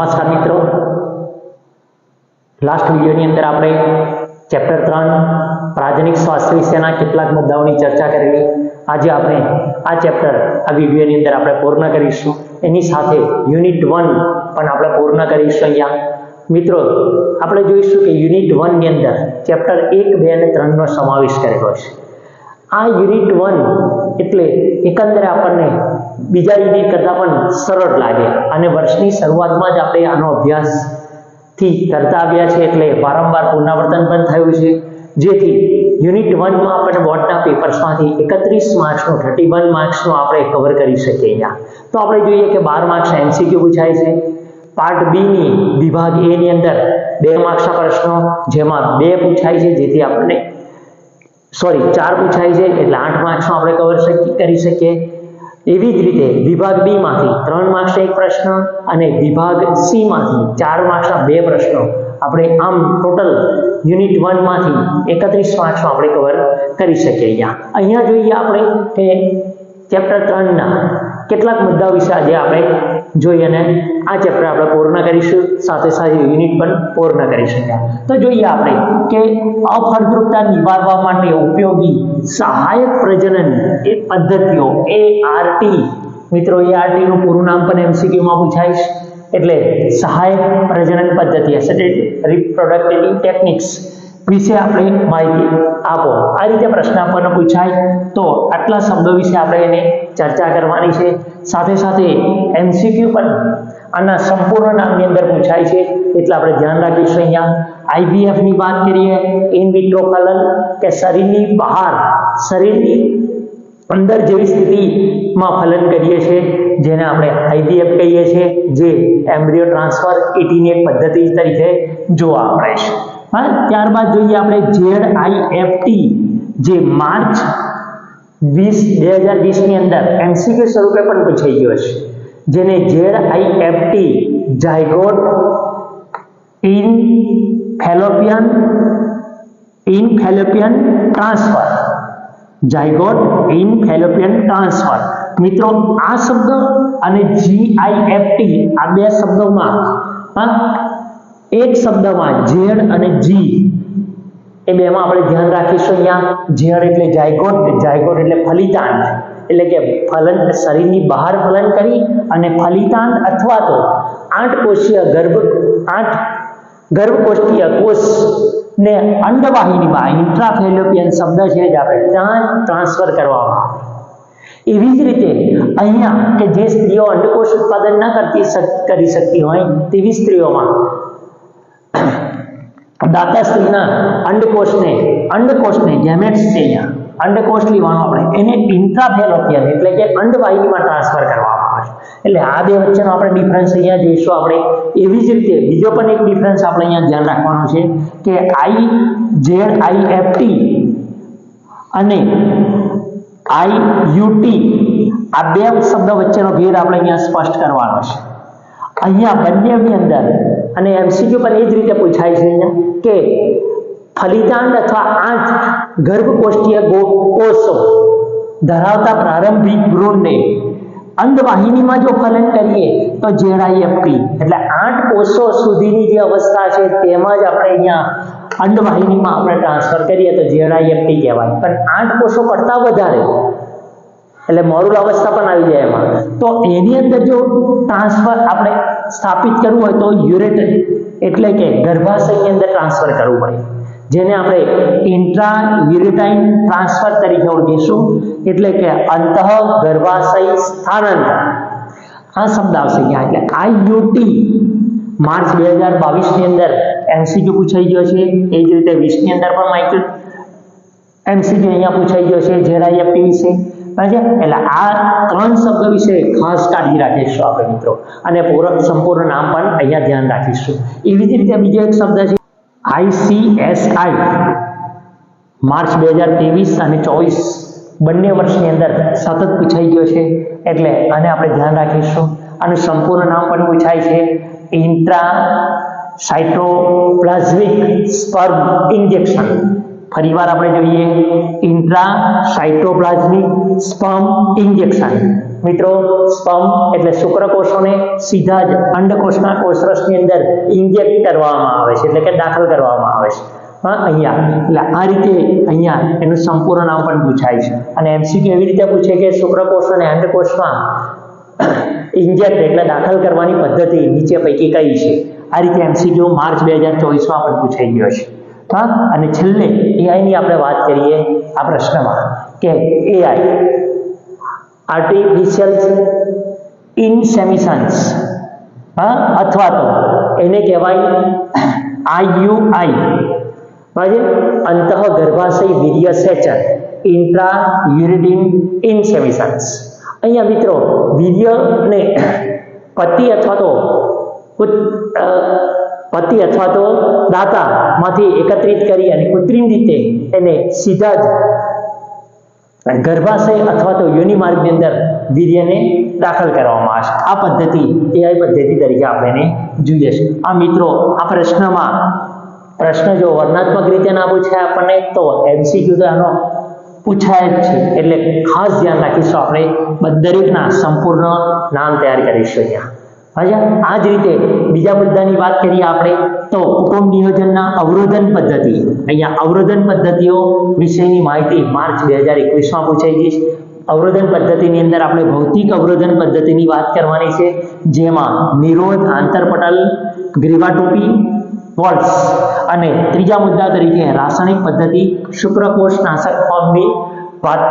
નમસ્કાર મિત્રો, લાસ્ટ વિડીયોની અંદર આપણે ચેપ્ટર 3 પ્રાથમિક સ્વાસ્થ્ય વિશેના કેટલાક મુદ્દાઓની ચર્ચા કરેલી. આજે આપણે આ ચેપ્ટર આ વિડીયોની અંદર આપણે પૂર્ણ કરીશું. એની સાથે યુનિટ 1 પણ આપણે પૂર્ણ કરીશું. અહીંયા મિત્રો આપણે જોઈશું કે યુનિટ 1 ની અંદર ચેપ્ટર 1, 2 અને 3 નો સમાવેશ કરેલો છે. આ યુનિટ 1 એટલે એકંદરે આપણને બીજા યુનિટ કરતાં પણ સરળ લાગે અને વર્ષની શરૂઆતમાં જ આપણે આનો અભ્યાસ થી કરતા આવ્યા છે, એટલે વારંવાર પુનરાવર્તન પણ થયું છે, જેથી યુનિટ 1 માં આપણે બોર્ડના પેપર્સમાંથી 31 માર્ક્સનું 31 માર્ક્સનું આપણે કવર કરી શકીએ. અહીંયા તો આપણે જોઈએ કે 12 માર્ક્સ MCQ પૂછાય છે. પાર્ટ બી ની વિભાગ એ ની અંદર 2 માર્ક્સના પ્રશ્નો, જેમાં 2 પૂછાય છે, જેથી આપણને 4 પૂછાય છે, એટલે 8 માર્ક્સનો આપણે કવર કરી શકીએ. એવી જ રીતે વિભાગ બી માંથી 3 માર્ક્સનો એક પ્રશ્ન અને વિભાગ સી માંથી 4 માર્ક્સના 2 પ્રશ્નો આપણે આમ ટોટલ યુનિટ 1 માંથી 31 માર્ક્સનો આપણે કવર કરી શકીએ. અહીંયા જોઈએ આપણે કે ચેપ્ટર 3 ના કેટલાક મુદ્દાઓ વિશે આજે આપણે જોઈએ અને આ ચેપ્ટર આપણે પૂર્ણ કરીશું, સાથે સાથે યુનિટ પણ પૂર્ણ કરીશું. તો જોઈએ આપણે કે અફળદ્રુપતા નિવારવા માટે ઉપયોગી સહાયક પ્રજનન એ પદ્ધતિઓ ART. મિત્રો ART નું પૂરું નામ પણ MCQ માં પૂછાય છે, એટલે સહાયક પ્રજનન પદ્ધતિ એસિસ્ટેડ રિપ્રોડક્ટિવ ટેકનિક્સ વિશે આપણે માહિતી આપો. આ રીતે પ્રશ્ન આપણને પૂછાય તો આટલા શબ્દો વિશે આપણે એને ચર્ચા કરવાની છે. સાથે સાથે MCQ પણ આના સંપૂર્ણ નામની અંદર પૂછાય છે, એટલે આપણે ધ્યાન રાખીશું. અહીંયા IVF ની વાત કરીએ, ઇન વિટ્રો ફલન કે શરીરની બહાર શરીરની અંદર જેવી સ્થિતિમાં ફલન કરીએ છીએ, જેને આપણે IVF કહીએ છીએ, જે એમ્બ્રિયો ટ્રાન્સફર ET ની એક પદ્ધતિ તરીકે જોવા મળે છે. ત્યારબાદ જોઈએ આપણે ZIFT, જે માર્ચ 2020 ની અંદર MCQ સ્વરૂપે પણ પૂછાઈ ગયો છે, જેને ZIFT zygote in Fallopian transfer. Zygote in Fallopian transfer. મિત્રો આ શબ્દ અને GIFT આ બે શબ્દોમાં એક શબ્દમાં Z અને G એ બેમાં આપણે ધ્યાન રાખીશું. અહીંયા Z એટલે ઝાયગોટ, ઝાયગોટ એટલે ફલિતાંડ, એટલે કે ફલન શરીરની બહાર ફલન કરી અને ફલિતાંડ અથવા તો 8 ગર્ભકોષ્ઠીય કોષ ને અંડવાહિનીમાં ઇન્ટ્રાફેલોપિયન શબ્દ છે, જે આપણે ત્યાં ટ્રાન્સફર કરવામાં આવે. એવી જ રીતે અહીંયા કે જે સ્ત્રીઓ અંડકોષ ઉત્પાદન ન કરી શકતી હોય તેવી સ્ત્રીઓમાં દાતા સ્ત્રીના અંડકોષને ગેમેટ્સ છે, અહીંયા અંડકોષ લેવાનો આપણે એને ઇન્ટ્રાફેલોપિયન એટલે કે અંડવાહિનીમાં ટ્રાન્સફર કરવામાં આવે છે. એટલે આ બે વચ્ચેનો આપણે ડિફરન્સ અહીંયા જોઈશું આપણે. એવી જ રીતે બીજો પણ એક ડિફરન્સ આપણે અહીંયા ધ્યાન રાખવાનો છે કે ZIFT અને IUT આ બે શબ્દ વચ્ચેનો ભેદ આપણે અહીંયા સ્પષ્ટ કરવાનો છે. અહીંયા બંનેની અંદર અને MCQ પણ એ જ રીતે પૂછાય છે અહીંયા કે ફલિતાંડ અથવા 8 ગર્ભકોષ્ઠીય કોષો ધરાવતા પ્રારંભિક ભ્રૂણને અંડવાહિનીમાં જો ફલન કરીએ તો ZIFT એટલે 8 કોષો સુધીની જે અવસ્થા છે તેમાં જ આપણે અહીંયા અંડવાહિનીમાં આપણે ટ્રાન્સફર કરીએ તો ZIFT કહેવાય. પણ 8 કોષો કરતા વધારે એટલે મોરુલ અવસ્થા પણ આવી જાય એમાં, તો એની અંદર જો ટ્રાન્સફર આપણે સ્થાપિત કરવું હોય તો યુરેટર એટલે કે ગર્ભાશયની અંદર ટ્રાન્સફર કરવું પડે, જેને આપણે ઇન્ટ્રાયુરેટાઇન ટ્રાન્સફર તરીકે ઓળખીશું, એટલે કે અંતઃ ગર્ભાશય સ્થાનાંતર. આ શબ્દ આવશે ત્યાં. એટલે IUT માર્ચ 2022 ની અંદર MCQ પૂછાઈ ગયો છે. એ જ રીતે 20 ની અંદર પણ MCQ અહીંયા પૂછાઈ ગયો છે ZIFT વિશે. એટલે આ 3 શબ્દ વિશે ખાસ કાળજી રાખીશું આપણે મિત્રો, અને સંપૂર્ણ નામ પણ અહીંયા ધ્યાન રાખીશું. એવી જ રીતે બીજો એક શબ્દ છે ICSI માર્ચ 2023 અને 24 બંને વર્ષની અંદર સતત પૂછાઈ ગયો છે, એટલે આને આપણે ધ્યાન રાખીશું. આનું સંપૂર્ણ નામ પણ પૂછાય છે ઇન્ટ્રાસાઇટોપ્લાઝમિક સ્પર્મ ઇન્જેક્શન. ફરીવાર આપણે જોઈએ ઇન્ટ્રાસાઇટોપ્લાઝમિક સ્પર્મ ઇન્જેક્શન. મિત્રો સ્પર્મ એટલે શુક્રકોષોને સીધા જ અંડકોષના કોષરસની અંદર ઇન્જેક્ટ કરવામાં આવે છે, એટલે કે દાખલ કરવામાં આવે છે. અહીંયા એટલે આ રીતે અહીંયા એનું સંપૂર્ણ નામ પણ પૂછાય છે. અને એમસીક્યુ એવી રીતે પૂછે કે શુક્રકોષ અને અંડકોષમાં ઇન્જેક્ટ એટલે દાખલ કરવાની પદ્ધતિ નીચે પૈકી કઈ છે? આ રીતે એમસીક્યુ માર્ચ 2024માં પણ પૂછાઈ ગયો છે. અને છેલ્લે એઆઈ ની આપણે વાત કરીએ આ પ્રશ્નમાં કે એઆઈ આર્ટિફિશિયલ ઇન્સેમિશન્સ અથવા તો એને કહેવાય આઈયુઆઈ, અંતઃગર્ભાશય વીર્યસેચન, ઇન્ટ્રાયુરિન ઇન્સેમિશન્સ. અહીંયા મિત્રો વીર્યને પતિ અથવા તો દાતામાંથી એકત્રિત કરી અને કૃત્રિમ રીતે એને સીધા જ ગર્ભાશય અથવા તો યોનિ માર્ગની અંદર વીર્યને દાખલ કરવામાં આવે છે. આ પદ્ધતિ એઆઈ પદ્ધતિ તરીકે આપણે એને જોઈએ છે. આ મિત્રો આ પ્રશ્ન જો વર્ણનાત્મક રીતે ના પૂછાય આપણને તો એમસીક્યુ તો આનો પૂછાય જ છે, એટલે ખાસ ધ્યાન રાખીશું. આપણે દરેકના સંપૂર્ણ નામ તૈયાર કરીશું અહીંયા. આ જ રીતે બીજા મુદ્દાની વાત કરીએ આપણે તો કુટુંબ નિયોજનના અવરોધન પદ્ધતિ. અહીંયા અવરોધન પદ્ધતિઓ વિશેની માહિતી માર્ચ 2021માં પૂછાઈ ગઈ છે. અવરોધન પદ્ધતિની અંદર આપણે ભૌતિક અવરોધન પદ્ધતિની વાત કરવાની છે, જેમાં નિરોધ, આંતરપટલ, ગ્રીવાટોપી, વોલ્સ અને ત્રીજા મુદ્દા તરીકે રાસાયણિક પદ્ધતિ શુક્રકોષ નાશક ફોર્મની વાત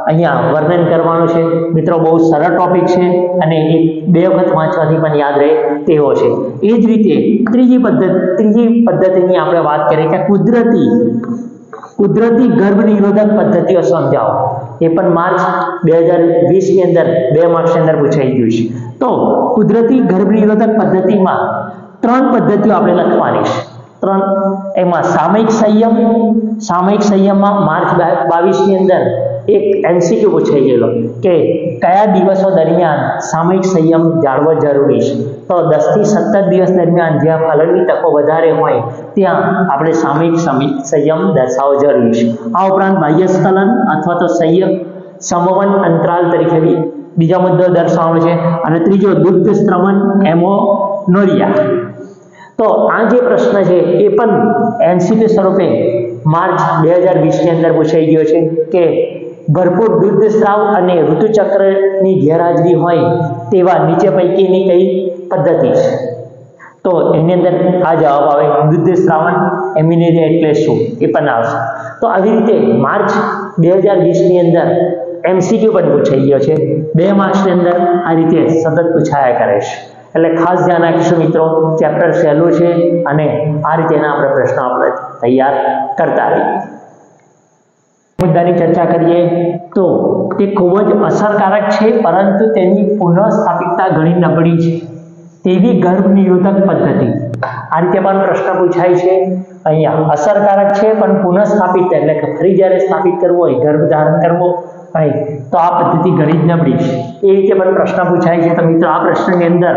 અહીંયા વર્ણન કરવાનું છે. મિત્રો બહુ સરળ ટોપિક છે અને એક બે વખત વાંચવાથી પણ યાદ રહે તેવો છે. એ જ રીતે ત્રીજી પદ્ધતિની આપણે વાત કરીએ કે કુદરતી ગર્ભ નિરોધક પદ્ધતિઓ સમજાવો. એ પણ માર્ચ 2020ની અંદર 2 માર્ક્સની અંદર પૂછાઈ ગયું છે. તો કુદરતી ગર્ભ નિરોધક પદ્ધતિમાં 3 પદ્ધતિઓ આપણે લખવાની છે. એમાં સામયિક સંયમમાં માર્ચ 22ની અંદર એક એમસીક્યુ પૂછાઈ ગયેલો કે કયા દિવસો દરમિયાન સામયિક સંયમ જાળવવો જરૂરી છે? તો 10 થી 17 દિવસ દરમિયાન જ્યાં ફલનની તકો વધારે હોય ત્યાં આપણે સામયિક સંયમ દર્શાવવો જરૂરી છે. આ ઉપરાંત બાહ્યસ્ખલન અથવા તો સમવન અંતરાલ તરીકે બીજા મુદ્દો દર્શાવવાનો છે. અને ત્રીજો દુગ્ધ સ્ત્રવણ એમોનોરિયા. તો આ જે પ્રશ્ન છે એ પણ એમસીક્યુ સ્વરૂપે માર્ચ 2020ની અંદર પૂછાઈ ગયો છે કે ભરપૂર દૂધ સ્ત્રાવ અને ઋતુચક્રની ગેરહાજરી હોય તેવા નીચે પૈકીની કઈ પદ્ધતિ છે? તો એની અંદર આ જવાબ આવે દૂધ સ્ત્રાવણ એમિનેરિયા એટલે શું એ પણ આવશે. તો આવી રીતે માર્ચ 2020ની અંદર એમસીક્યુ પણ પૂછાઈ ગયો છે. 2 માર્ક્સની અંદર આ રીતે સતત પૂછાયા કરે છે. એટલે ખાસ ધ્યાન રાખીશું મિત્રો, ચેપ્ટર સહેલું છે અને આ રીતેના આપણે પ્રશ્નો આપણે તૈયાર કરતા રહીએ. મુદ્દાની ચર્ચા કરીએ તો તે ખૂબ જ અસરકારક છે, પરંતુ તેની પુનઃસ્થાપિતતા ઘણી નબળી છે તેવી ગર્ભ નિરોધક પદ્ધતિ. આ રીતે પણ પ્રશ્ન પૂછાય છે. અહીંયા અસરકારક છે પણ પુનઃસ્થાપિત એટલે કે ફરી જ્યારે સ્થાપિત કરવો હોય, ગર્ભ ધારણ કરવો હોય તો આ પદ્ધતિ ઘણી જ નબળી છે. એ રીતે પણ પ્રશ્ન પૂછાય છે. તો મિત્રો આ પ્રશ્નની અંદર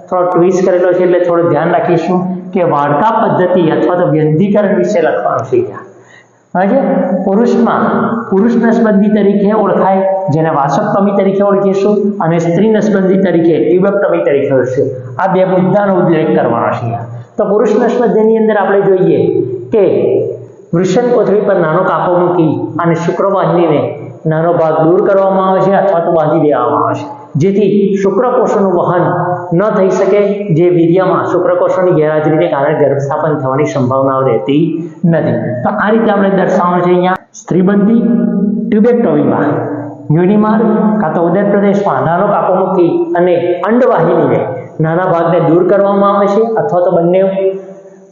થોડો ટ્વિસ્ટ કરેલો છે એટલે થોડું ધ્યાન રાખીશું કે વાડકા પદ્ધતિ અથવા તો વ્યંધીકરણ વિશે લખવાનું છે. પુરુષમાં પુરુષ નસબંધી તરીકે ઓળખાય જેને વાસક્ટમી તરીકે ઓળખીશું અને સ્ત્રી નસબંધી તરીકે ટ્યુબેક્ટમી તરીકે ઓળખીશું. આ 2 મુદ્દાનો ઉલ્લેખ કરવાનો છે. તો પુરુષ નસબંધીની અંદર આપણે જોઈએ કે વૃષણ કોથળી પર નાનો કાપો મૂકી અને શુક્રવાહિનીને નાનો ભાગ દૂર કરવામાં આવે છે અથવા તો બાંધી દેવામાં આવે છે, જેથી શુક્રકોષોનું વહન ન થઈ શકે, જે વીર્યમાં શુક્રકોષોની ગેરહાજરીને કારણે ગર્ભસ્થાપન થવાની સંભાવનાઓ રહેતી નથી. તો આ રીતે આપણે દર્શાવવાનું છે. અહીંયા સ્ત્રીબંધી ટ્યુબેક્ટમીમાં યોનિમાર્ગ કાં તો ઉદર પ્રદેશમાં નાનો કાપો મૂકી અને અંડવાહિનીને નાના ભાગને દૂર કરવામાં આવે છે અથવા તો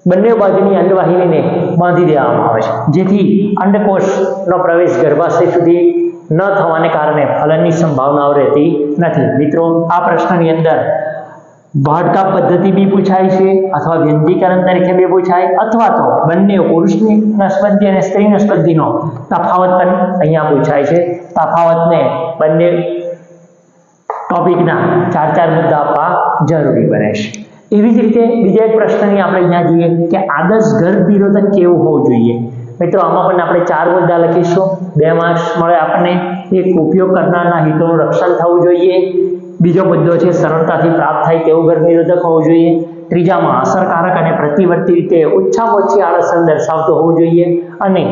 બંને બાજુની અંડવાહિનીને બાંધી દેવામાં આવે છે, જેથી અંડકોષનો પ્રવેશ ગર્ભાશય સુધી ન થવાને કારણે ફલનની સંભાવનાઓ રહેતી નથી. મિત્રો આ પ્રશ્નની અંદર વાડકા પદ્ધતિ બી પૂછાય છે અથવા વ્યંધીકરણ તરીકે બી પૂછાય અથવા તો બંને પુરુષની નસબંધી અને સ્ત્રી નસબંધીનો તફાવત પણ અહીંયા પૂછાય છે. તફાવતને બંને ટોપિકના 4 મુદ્દા આપવા જરૂરી બને છે. એવી જ રીતે બીજા એક પ્રશ્નની આપણે અહીંયા જોઈએ કે આદર્શ ગર્ભ નિરોધક કેવું હોવું જોઈએ. મિત્રો આમાં પણ આપણે 4 મુદ્દા લખીશું, 2 માર્ક્સ મળે આપણને. એક, ઉપયોગ કરનારના હિતોનું રક્ષણ થવું જોઈએ. બીજો મુદ્દો છે સરળતાથી પ્રાપ્ત થાય તેવું ગર્ભ નિરોધક હોવું જોઈએ. ત્રીજામાં અસરકારક અને પ્રતિવર્તી રીતે ઓછામાં ઓછી આડઅસર દર્શાવતો હોવું જોઈએ. અને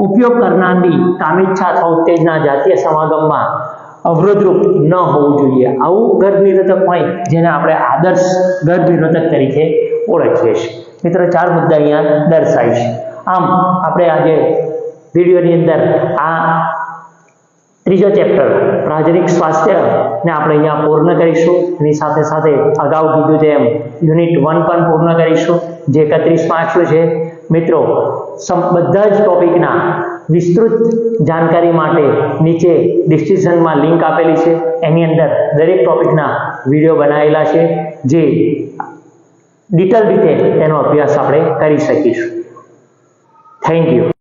ઉપયોગ કરનારની કામેચ્છા અથવા ઉત્તેજના જાતીય સમાગમમાં અવરોધરૂપ ન હોવું જોઈએ. આવું ગર્ભ નિરોધક હોય જેને આપણે આદર્શ ગર્ભ નિરોધક તરીકે ઓળખીએ છીએ. મિત્રો 4 મુદ્દા અહીંયા દર્શાય છે. આમ આપણે આજે વિડીયોની અંદર આ ત્રીજો ચેપ્ટર પ્રાજનિક સ્વાસ્થ્ય ને આપણે અહીંયા પૂર્ણ કરીશું. એની સાથે સાથે અગાઉ કીધું તેમ યુનિટ 1 પણ પૂર્ણ કરીશું, જે 31 માર્ક્સનું છે. મિત્રો બધા જ ટોપિકના વિસ્તૃત જાણકારી માટે નીચે ડિસ્ક્રિપ્શનમાં લિંક આપેલી છે. એની અંદર દરેક ટોપિકના વિડીયો બનાવેલા છે, જે ડિટેલ રીતે તેનો અભ્યાસ આપણે કરી શકીશું. Thank you.